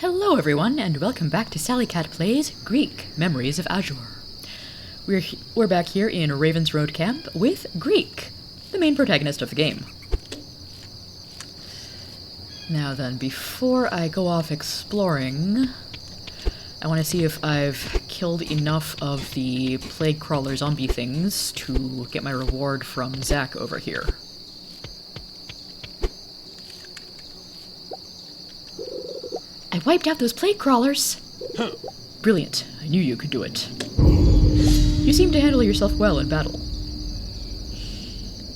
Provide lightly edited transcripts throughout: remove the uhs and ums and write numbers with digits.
Hello everyone, and welcome back to Sally Cat Plays Greek, Memories of Azur. We're back here in Raven's Road Camp with Greak, the main protagonist of the game. Now then, before I go off exploring, I want to see if I've killed enough of the plague crawler zombie things to get my reward from Zach over here. I wiped out those plague crawlers! Huh. Brilliant. I knew you could do it. You seem to handle yourself well in battle.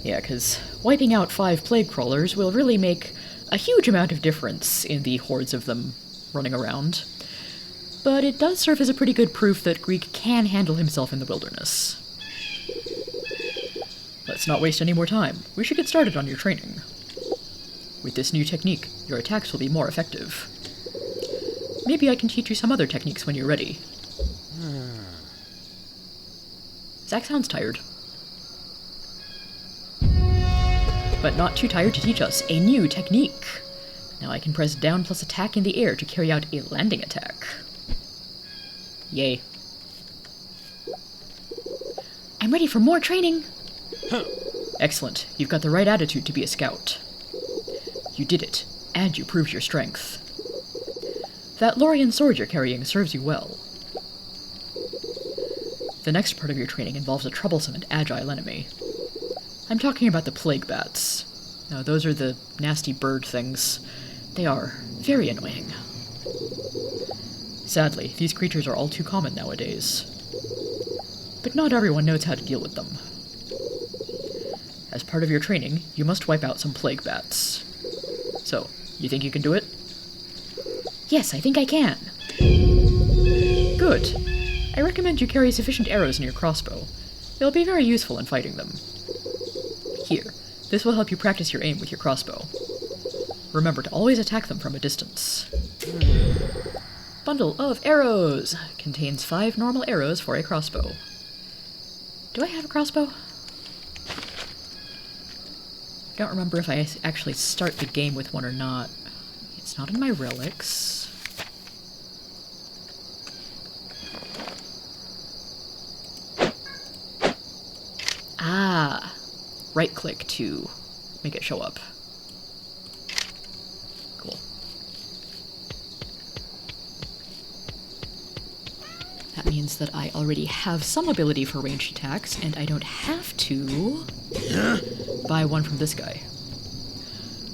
Yeah, because wiping out 5 plague crawlers will really make a huge amount of difference in the hordes of them running around. But it does serve as a pretty good proof that Greek can handle himself in the wilderness. Let's not waste any more time. We should get started on your training. With this new technique, your attacks will be more effective. Maybe I can teach you some other techniques when you're ready. Zach sounds tired. But not too tired to teach us a new technique. Now I can press down plus attack in the air to carry out a landing attack. Yay. I'm ready for more training! Excellent. You've got the right attitude to be a scout. You did it, and you proved your strength. That Lorian sword you're carrying serves you well. The next part of your training involves a troublesome and agile enemy. I'm talking about the plague bats. Now, those are the nasty bird things. They are very annoying. Sadly, these creatures are all too common nowadays. But not everyone knows how to deal with them. As part of your training, you must wipe out some plague bats. So, you think you can do it? Yes, I think I can. Good. I recommend you carry sufficient arrows in your crossbow. They'll be very useful in fighting them. Here, this will help you practice your aim with your crossbow. Remember to always attack them from a distance. Bundle of arrows! Contains 5 normal arrows for a crossbow. Do I have a crossbow? I don't remember if I actually start the game with one or not. It's not in my relics. Ah, right-click to make it show up. Cool. That means that I already have some ability for ranged attacks, and I don't have to buy one from this guy.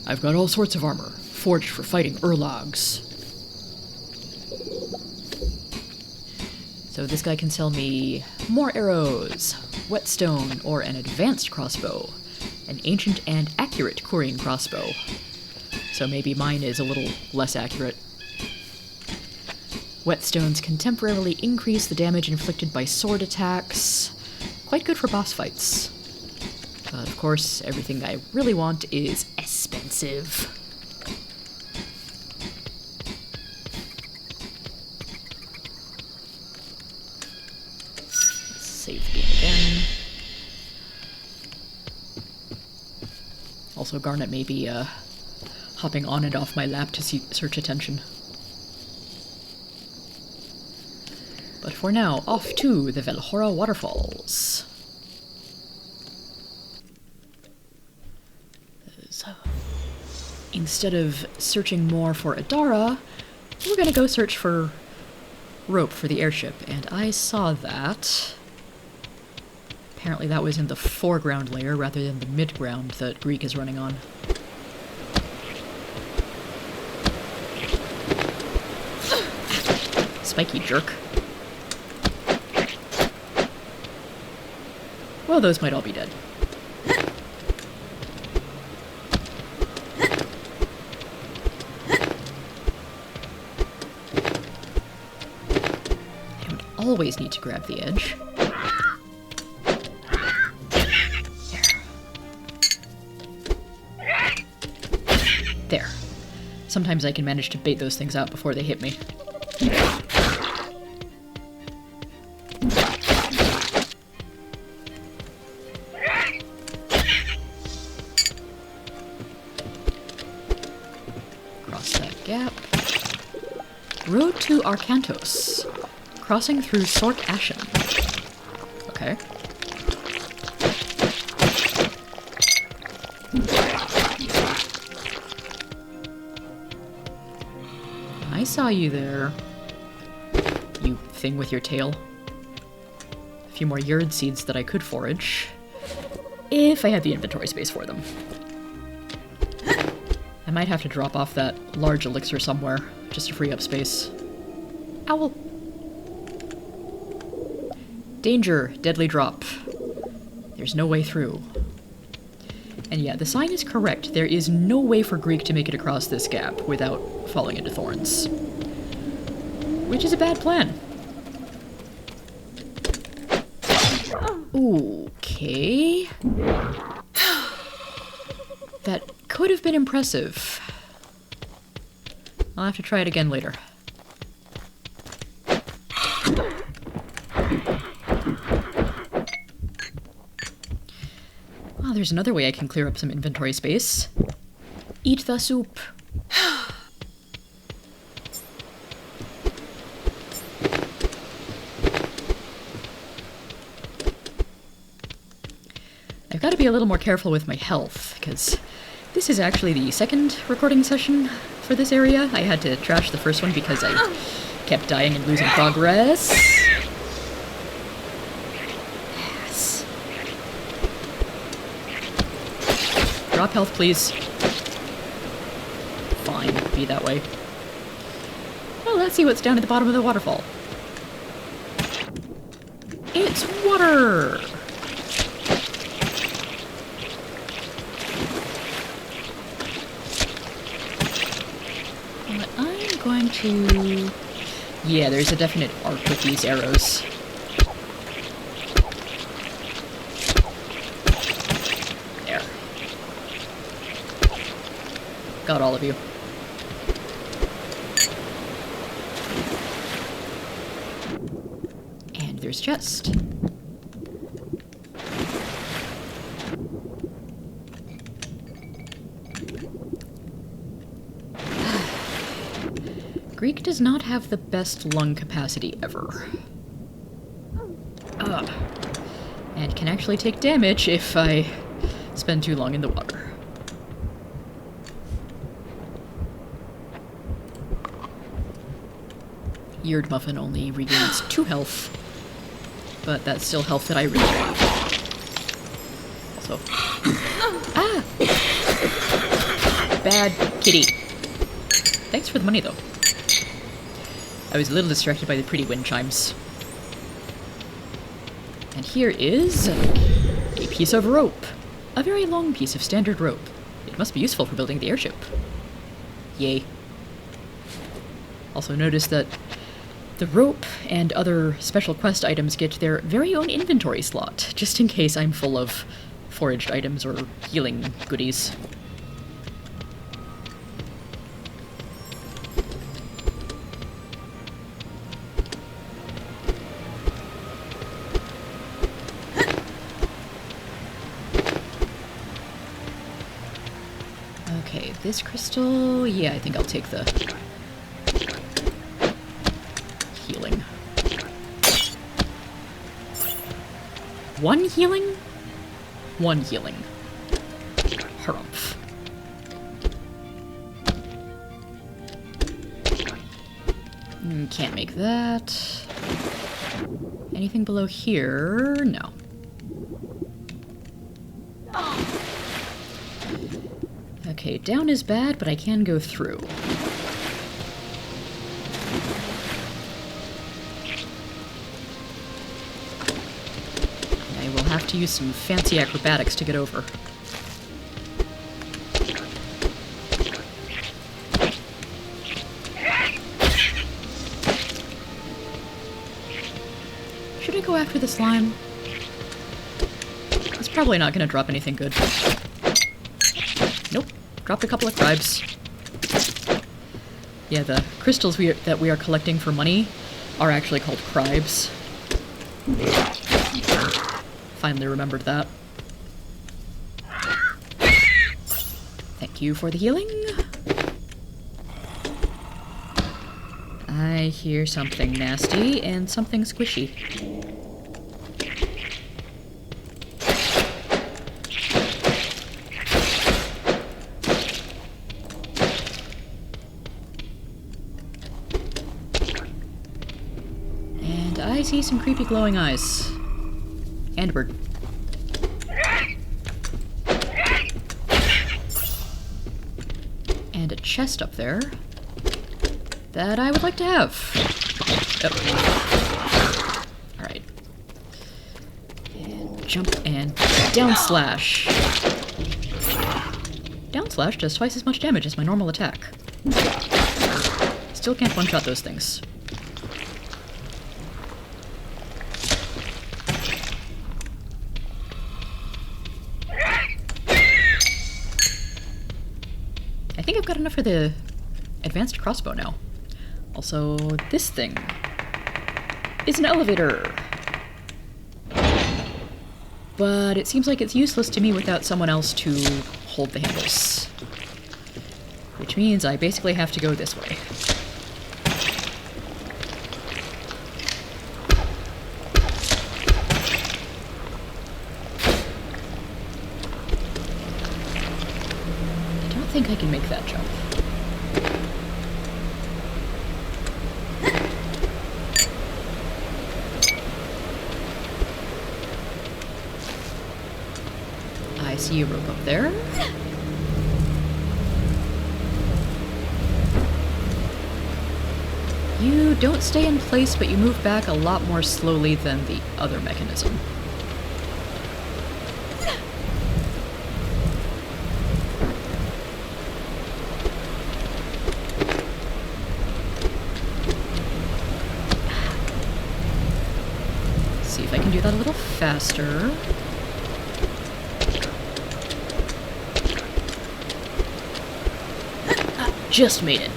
I've got all sorts of armor, forged for fighting Urlogs. So this guy can sell me more arrows, whetstone, or an advanced crossbow, an ancient and accurate Korean crossbow. So maybe mine is a little less accurate. Whetstones can temporarily increase the damage inflicted by sword attacks. Quite good for boss fights. But of course, everything I really want is expensive. Let's save the game again. Also, Garnet may be hopping on and off my lap to search attention. But for now, off to the Velhora Waterfalls. So, instead of searching more for Adara, we're gonna go search for rope for the airship, and I saw that. Apparently that was in the foreground layer rather than the midground that Greek is running on. Spiky jerk. Well, those might all be dead. I don't always need to grab the edge. There. Sometimes I can manage to bait those things out before they hit me. Cross that gap. Road to Arcantos. Crossing through Sork Ashen. Okay. I saw you there. You thing with your tail. A few more yerd seeds that I could forage. If I had the inventory space for them. I might have to drop off that large elixir somewhere, just to free up space. Owl! Danger! Deadly drop. There's no way through. And yeah, the sign is correct. There is no way for Greak to make it across this gap without falling into thorns. Which is a bad plan. Okay. That could have been impressive. I'll have to try it again later. Well, there's another way I can clear up some inventory space. Eat the soup. I've got to be a little more careful with my health, because this is actually the second recording session for this area. I had to trash the first one because I kept dying and losing progress. Yes. Drop health, please. Fine, be that way. Well, let's see what's down at the bottom of the waterfall. It's water! What I'm going to... Yeah, there's a definite arc with these arrows. There. Got all of you. And there's chest. Greak does not have the best lung capacity ever. And can actually take damage if I spend too long in the water. Yerd Muffin only regains 2 health, but that's still health that I really want. Also... Ah! Bad kitty. Thanks for the money, though. I was a little distracted by the pretty wind chimes. And here is a piece of rope. A very long piece of standard rope. It must be useful for building the airship. Yay. Also notice that the rope and other special quest items get their very own inventory slot, just in case I'm full of foraged items or healing goodies. Okay, this crystal... Yeah, I think I'll take the healing. 1 healing? 1 healing. Harumph. Can't make that. Anything below here? No. Okay, down is bad, but I can go through. I will have to use some fancy acrobatics to get over. Should I go after the slime? It's probably not going to drop anything good. Nope. Dropped a couple of cribes. Yeah, the crystals that we are collecting for money are actually called cribes. Finally remembered that. Thank you for the healing. I hear something nasty and something squishy. And I see some creepy glowing eyes. And a bird. And a chest up there that I would like to have. Oh. Alright. And jump and down slash. Down slash does twice as much damage as my normal attack. Still can't one-shot those things. I think I've got enough for the advanced crossbow now. Also, this thing is an elevator. But it seems like it's useless to me without someone else to hold the handles. Which means I basically have to go this way. I don't think I can make that jump. I see a rope up there. You don't stay in place, but you move back a lot more slowly than the other mechanism. See if I can do that a little faster. Just made it.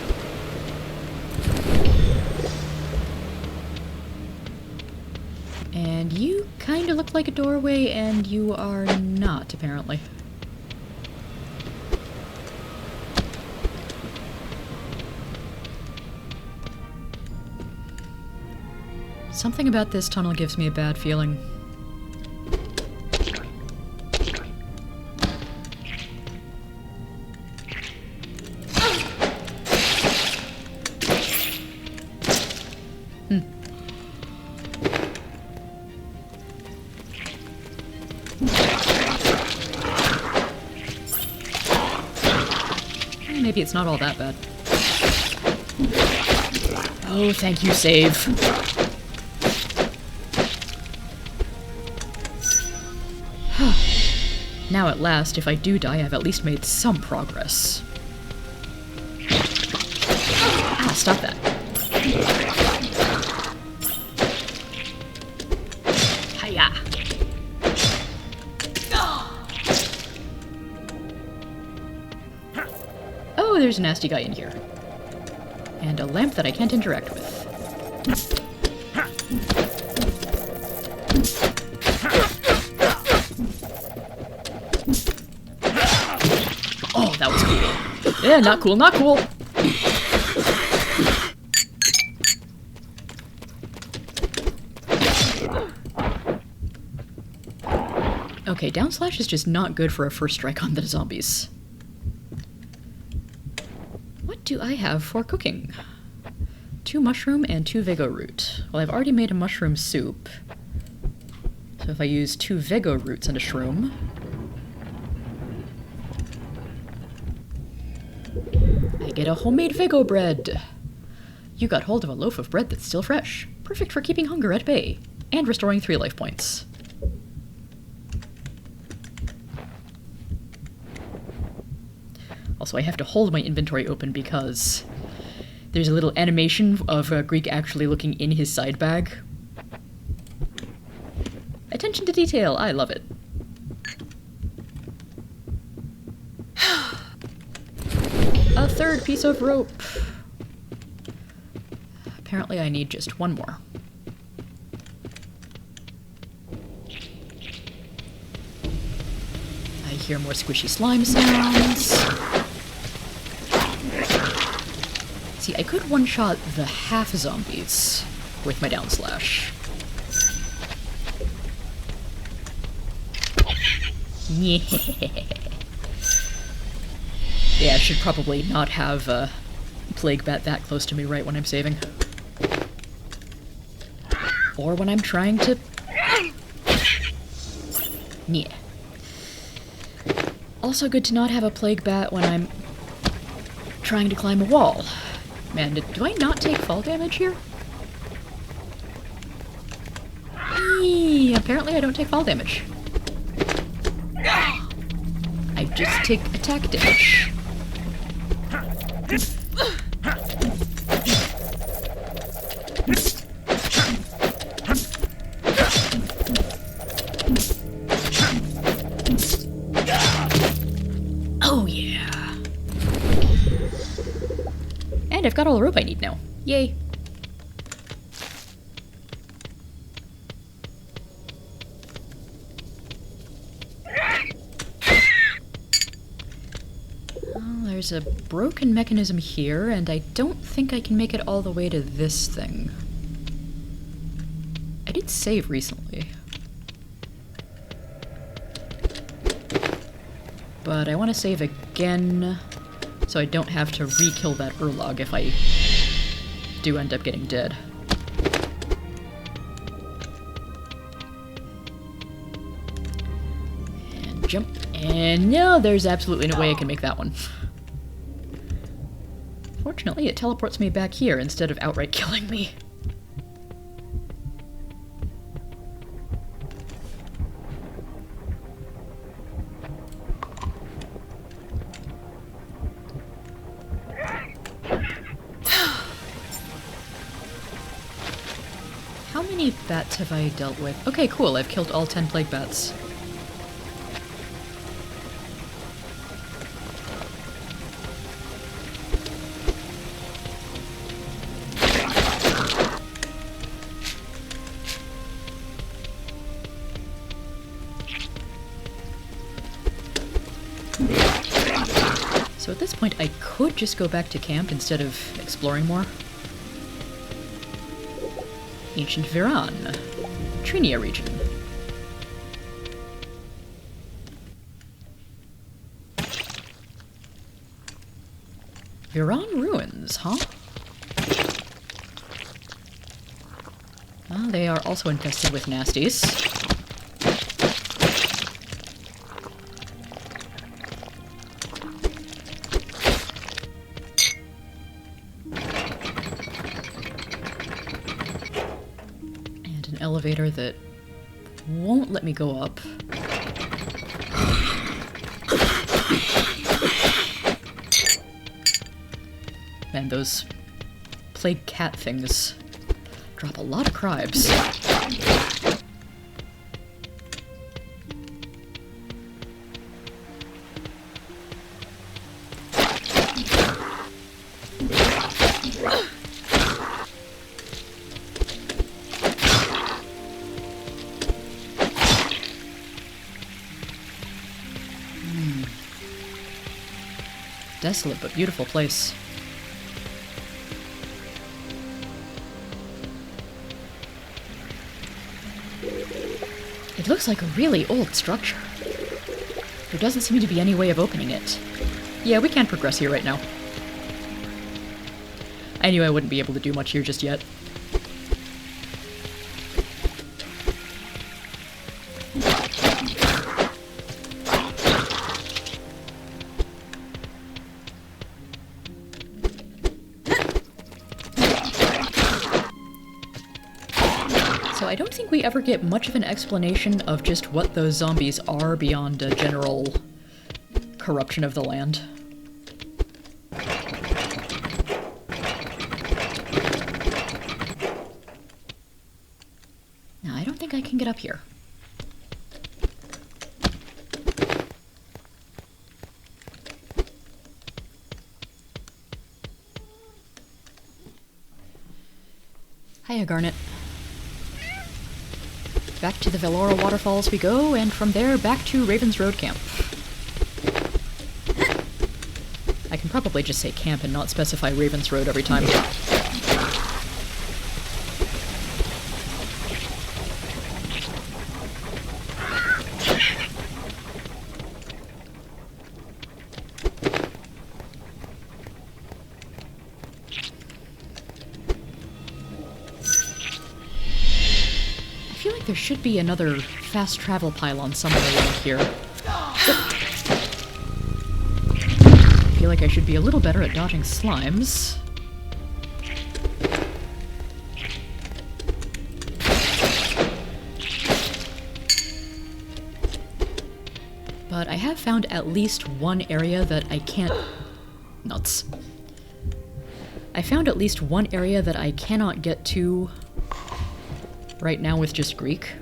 And you kind of look like a doorway, and you are not, apparently. Something about this tunnel gives me a bad feeling. Maybe it's not all that bad. Oh, thank you, save. Now at last, if I do die, I've at least made some progress. Ah, stop that. Hiya! Oh, there's a nasty guy in here. And a lamp that I can't interact with. Oh, that was cool. Yeah, not cool, not cool. Okay, down slash is just not good for a first strike on the zombies. What do I have for cooking? 2 mushroom and 2 Vego root. Well, I've already made a mushroom soup. So if I use 2 Vego roots and a shroom... I get a homemade Vego bread! You got hold of a loaf of bread that's still fresh. Perfect for keeping hunger at bay. And restoring 3 life points. Also, I have to hold my inventory open because there's a little animation of Greak actually looking in his side bag. Attention to detail, I love it. A 3rd piece of rope. Apparently I need just 1 more. I hear more squishy slime sounds. See, I could one-shot the half zombies with my down slash. Yeah. Yeah, I should probably not have a plague bat that close to me right when I'm saving. Or when I'm trying to... Yeah. Also good to not have a plague bat when I'm trying to climb a wall. Man, do I not take fall damage here? Eee, apparently I don't take fall damage. I just take attack damage. Oh yeah. And I've got all the rope I need now. Yay. There's a broken mechanism here, and I don't think I can make it all the way to this thing. I did save recently. But I want to save again, so I don't have to re-kill that Urlog if I do end up getting dead. And jump. And no, there's absolutely no way I can make that one. Fortunately, it teleports me back here instead of outright killing me. How many bats have I dealt with? Okay, cool, I've killed all 10 plague bats. So at this point, I could just go back to camp instead of exploring more. Ancient Viran, Trinia region. Viran ruins, huh? Well, they are also infested with nasties. Elevator that won't let me go up. Man, those plague cat things drop a lot of cribs. Desolate but beautiful place. It looks like a really old structure. There doesn't seem to be any way of opening it. Yeah, we can't progress here right now. I knew I wouldn't be able to do much here just yet. I don't think we ever get much of an explanation of just what those zombies are beyond a general corruption of the land. Now, I don't think I can get up here. Hiya, Garnet. Back to the Velhora Waterfalls we go, and from there back to Raven's Road Camp. I can probably just say camp and not specify Raven's Road every time. I feel like there should be another fast travel pylon somewhere around here. I feel like I should be a little better at dodging slimes. But I have found at least one area that I can't... Nuts. I found at least one area that I cannot get to right now with just Greak.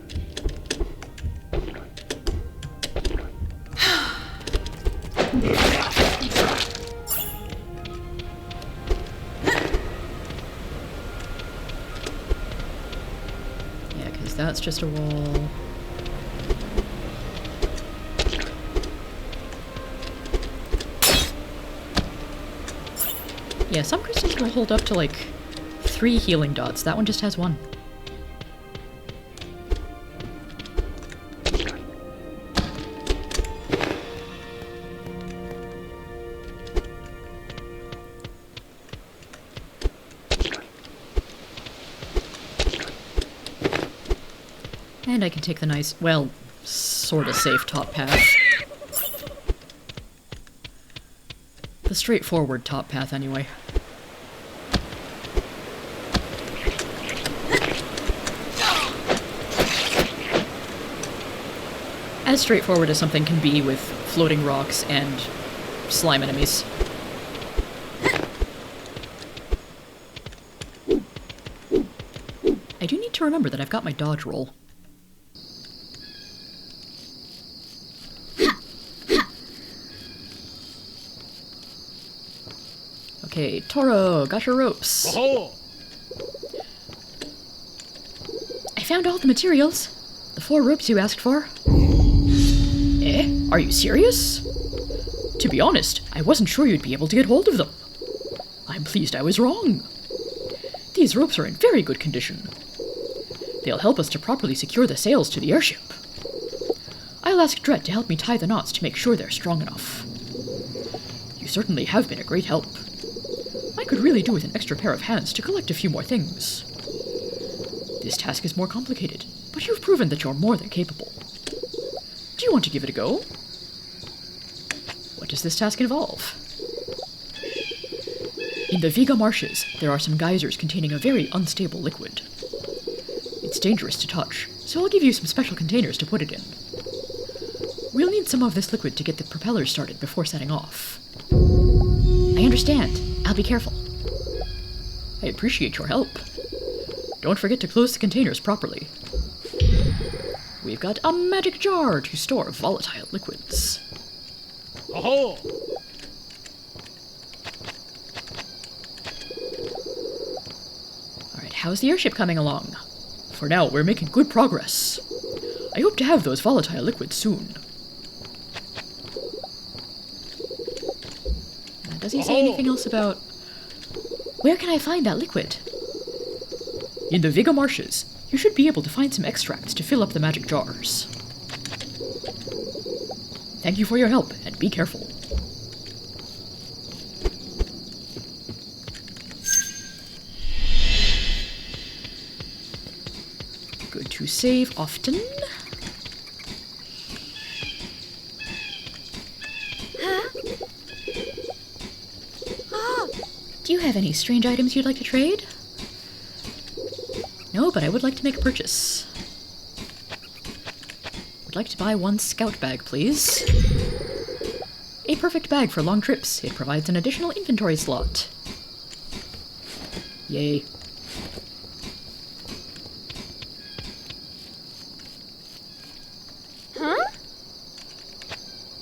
Yeah, because that's just a wall. Yeah, some crystals will hold up to like 3 healing dots. That one just has 1. And I can take the nice, well, sorta safe top path. The straightforward top path, anyway. As straightforward as something can be with floating rocks and slime enemies. I do need to remember that I've got my dodge roll. Okay, Toro, got your ropes. Oh. I found all the materials. The 4 ropes you asked for. Eh? Are you serious? To be honest, I wasn't sure you'd be able to get hold of them. I'm pleased I was wrong. These ropes are in very good condition. They'll help us to properly secure the sails to the airship. I'll ask Dret to help me tie the knots to make sure they're strong enough. You certainly have been a great help. I could really do with an extra pair of hands to collect a few more things. This task is more complicated, but you've proven that you're more than capable. Do you want to give it a go? What does this task involve? In the Viga marshes, there are some geysers containing a very unstable liquid. It's dangerous to touch, so I'll give you some special containers to put it in. We'll need some of this liquid to get the propellers started before setting off. I understand. I'll be careful. I appreciate your help. Don't forget to close the containers properly. We've got a magic jar to store volatile liquids. Oh. Alright, how's the airship coming along? For now, we're making good progress. I hope to have those volatile liquids soon. Does he say anything else about... Where can I find that liquid? In the Viga marshes, you should be able to find some extracts to fill up the magic jars. Thank you for your help, and be careful. Good to save often. Do you have any strange items you'd like to trade? No, but I would like to make a purchase. Would like to buy 1 scout bag, please. A perfect bag for long trips. It provides an additional inventory slot. Yay. Huh?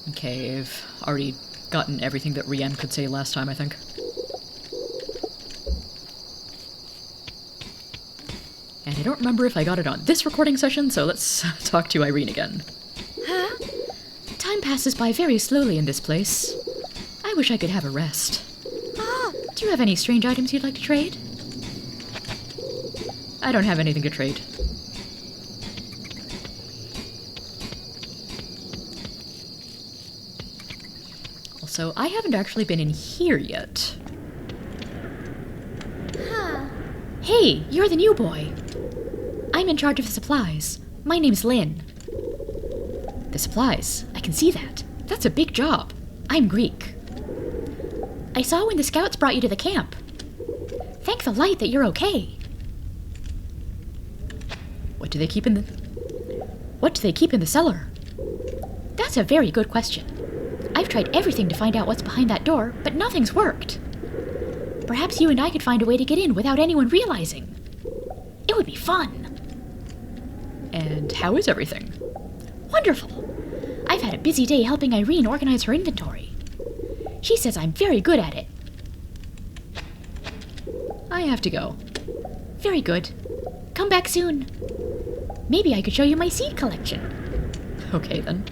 Okay, I've already gotten everything that Rian could say last time, I think. And I don't remember if I got it on this recording session, so let's talk to Irene again. Huh? Time passes by very slowly in this place. I wish I could have a rest. Do you have any strange items you'd like to trade? I don't have anything to trade. Also, I haven't actually been in here yet. Hey, you're the new boy. I'm in charge of the supplies. My name's Lynn. The supplies? I can see that. That's a big job. I'm Greak. I saw when the scouts brought you to the camp. Thank the light that you're okay. What do they keep in the cellar? That's a very good question. I've tried everything to find out what's behind that door, but nothing's worked. Perhaps you and I could find a way to get in without anyone realizing. It would be fun. And how is everything? Wonderful. I've had a busy day helping Irene organize her inventory. She says I'm very good at it. I have to go. Very good. Come back soon. Maybe I could show you my seed collection. Okay, then.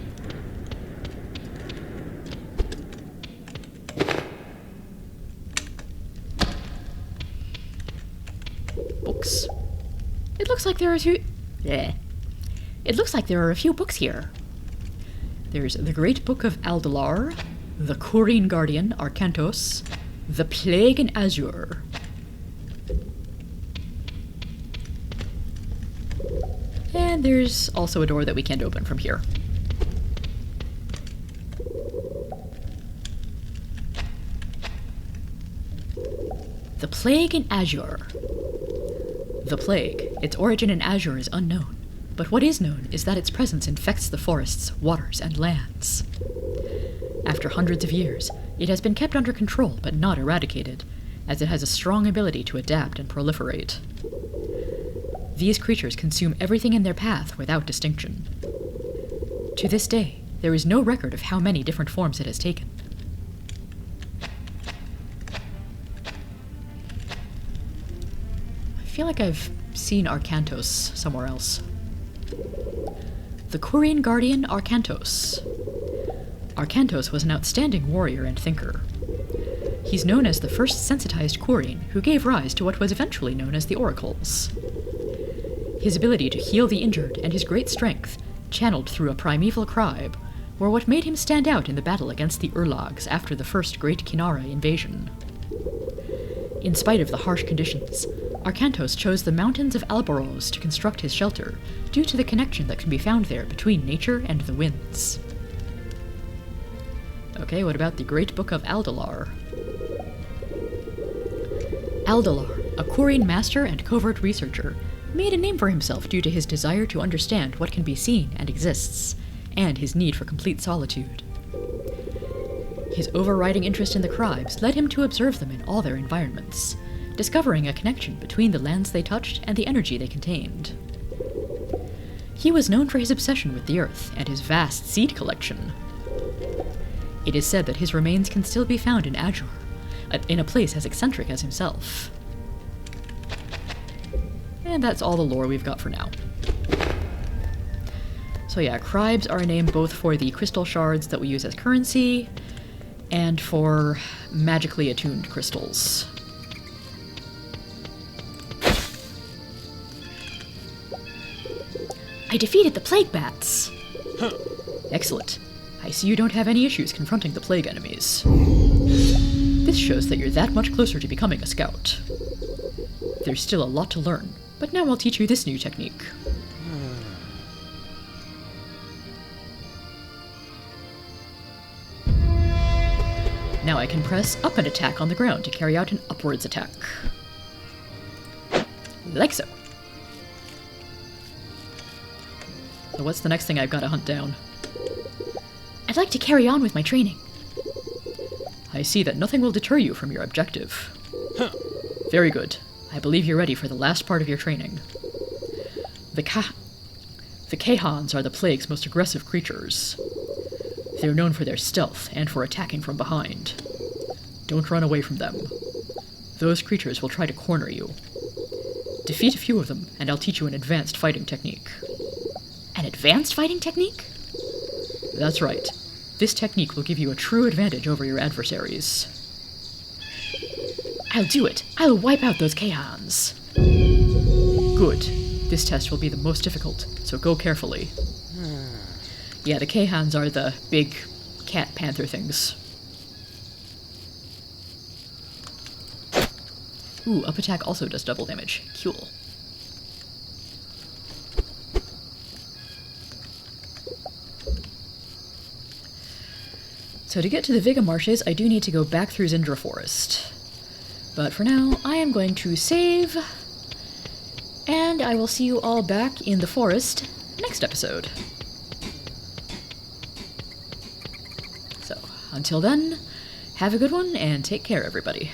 Books. It looks like there are a few books here. There's the Great Book of Aldalar, the Corrine Guardian, Arcantos, the Plague in Azur. And there's also a door that we can't open from here. The Plague in Azur. The plague, its origin in Azur is unknown, but what is known is that its presence infects the forests, waters, and lands. After hundreds of years, it has been kept under control but not eradicated, as it has a strong ability to adapt and proliferate. These creatures consume everything in their path without distinction. To this day, there is no record of how many different forms it has taken. I feel like I've seen Arcantos somewhere else. The Corrine Guardian Arcantos. Arcantos was an outstanding warrior and thinker. He's known as the first sensitized Corrine who gave rise to what was eventually known as the Oracles. His ability to heal the injured and his great strength, channeled through a primeval cry, were what made him stand out in the battle against the Urlags after the first Great Kinara invasion. In spite of the harsh conditions, Arcantos chose the mountains of Alboros to construct his shelter, due to the connection that can be found there between nature and the winds. Okay, what about the Great Book of Aldalar? Aldalar, a Corrine master and covert researcher, made a name for himself due to his desire to understand what can be seen and exists, and his need for complete solitude. His overriding interest in the Cribes led him to observe them in all their environments, discovering a connection between the lands they touched and the energy they contained. He was known for his obsession with the earth and his vast seed collection. It is said that his remains can still be found in Azur, in a place as eccentric as himself. And that's all the lore we've got for now. So yeah, Cribes are a name both for the crystal shards that we use as currency, and for magically attuned crystals. I defeated the plague bats. Excellent. I see you don't have any issues confronting the plague enemies. This shows that you're that much closer to becoming a scout. There's still a lot to learn, but now I'll teach you this new technique. Now I can press up and attack on the ground to carry out an upwards attack. Like so. So what's the next thing I've got to hunt down? I'd like to carry on with my training. I see that nothing will deter you from your objective. Very good. I believe you're ready for the last part of your training. The Kahans are the plague's most aggressive creatures. They're known for their stealth and for attacking from behind. Don't run away from them. Those creatures will try to corner you. Defeat a few of them, and I'll teach you an advanced fighting technique. An advanced fighting technique? That's right. This technique will give you a true advantage over your adversaries. I'll do it. I'll wipe out those Kahans. Good. This test will be the most difficult, so go carefully. Yeah, the Kahans are the big cat panther things. Ooh, up attack also does double damage. Cool. So to get to the Viga Marshes, I do need to go back through Zindra Forest. But for now, I am going to save, and I will see you all back in the forest next episode. So, until then, have a good one, and take care, everybody.